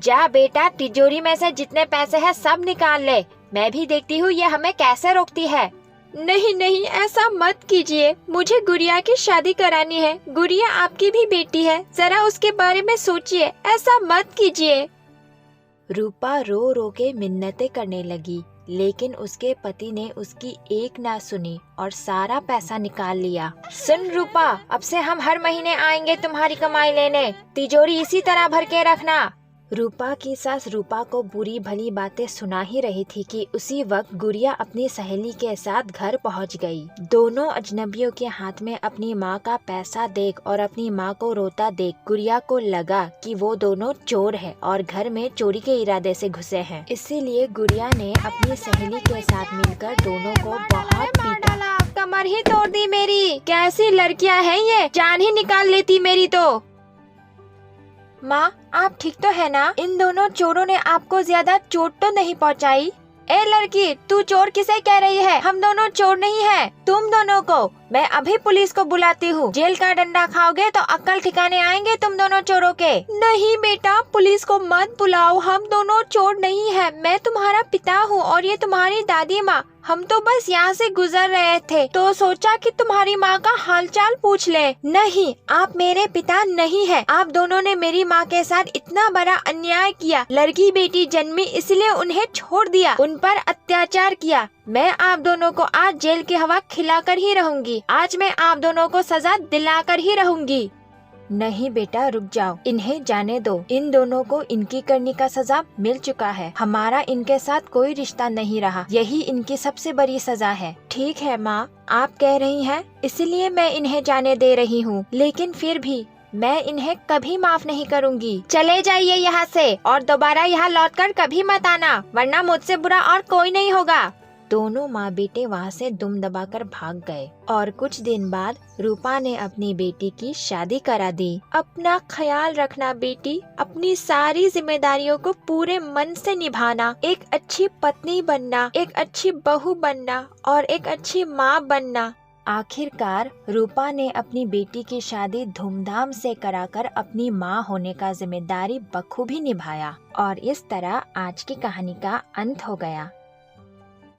जा बेटा, तिजोरी में से जितने पैसे हैं सब निकाल ले। मैं भी देखती हूँ ये हमें कैसे रोकती है। नहीं नहीं, ऐसा मत कीजिए। मुझे गुड़िया की शादी करानी है। गुड़िया आपकी भी बेटी है, जरा उसके बारे में सोचिए। ऐसा मत कीजिए। रूपा रो रो के मिन्नतें करने लगी, लेकिन उसके पति ने उसकी एक ना सुनी और सारा पैसा निकाल लिया। सुन रूपा, अब से हम हर महीने आएंगे तुम्हारी कमाई लेने। तिजोरी इसी तरह भर के रखना। रूपा की सास रूपा को बुरी भली बातें सुना ही रही थी कि उसी वक्त गुड़िया अपनी सहेली के साथ घर पहुंच गई। दोनों अजनबियों के हाथ में अपनी माँ का पैसा देख और अपनी माँ को रोता देख गुड़िया को लगा कि वो दोनों चोर हैं और घर में चोरी के इरादे से घुसे हैं। इसीलिए गुड़िया ने अपनी सहेली के साथ मिलकर दोनों को बहुत पीटा। कमर ही तोड़ दी मेरी। कैसी लड़कियां हैं ये, जान ही निकाल लेती मेरी तो। माँ, आप ठीक तो है ना? इन दोनों चोरों ने आपको ज्यादा चोट तो नहीं पहुँचाई? ए लड़की, तू चोर किसे कह रही है? हम दोनों चोर नहीं हैं। तुम दोनों को मैं अभी पुलिस को बुलाती हूँ। जेल का डंडा खाओगे तो अक्ल ठिकाने आएंगे तुम दोनों चोरों के। नहीं बेटा, पुलिस को मत बुलाओ। हम दोनों चोर नहीं हैं। मैं तुम्हारा पिता हूँ और ये तुम्हारी दादी माँ। हम तो बस यहाँ से गुजर रहे थे तो सोचा कि तुम्हारी माँ का हालचाल पूछ ले। नहीं, आप मेरे पिता नहीं हैं। आप दोनों ने मेरी माँ के साथ इतना बड़ा अन्याय किया। लड़की बेटी जन्मी इसलिए उन्हें छोड़ दिया, उन पर अत्याचार किया। मैं आप दोनों को आज जेल की हवा खिलाकर ही रहूंगी। आज मैं आप दोनों को सजा दिलाकर ही रहूंगी। नहीं बेटा, रुक जाओ, इन्हें जाने दो। इन दोनों को इनकी करनी का सजा मिल चुका है। हमारा इनके साथ कोई रिश्ता नहीं रहा, यही इनकी सबसे बड़ी सजा है। ठीक है माँ, आप कह रही हैं, इसलिए मैं इन्हें जाने दे रही हूँ, लेकिन फिर भी मैं इन्हें कभी माफ नहीं करूँगी। चले जाइए यहाँ से और दोबारा यहाँ लौटकर कभी मत आना, वरना मुझसे बुरा और कोई नहीं होगा। दोनों माँ बेटे वहाँ से दुम दबाकर भाग गए और कुछ दिन बाद रूपा ने अपनी बेटी की शादी करा दी। अपना ख्याल रखना बेटी, अपनी सारी जिम्मेदारियों को पूरे मन से निभाना। एक अच्छी पत्नी बनना, एक अच्छी बहू बनना और एक अच्छी माँ बनना। आखिरकार रूपा ने अपनी बेटी की शादी धूमधाम से कराकर अपनी माँ होने का जिम्मेदारी बखूबी निभाया और इस तरह आज की कहानी का अंत हो गया।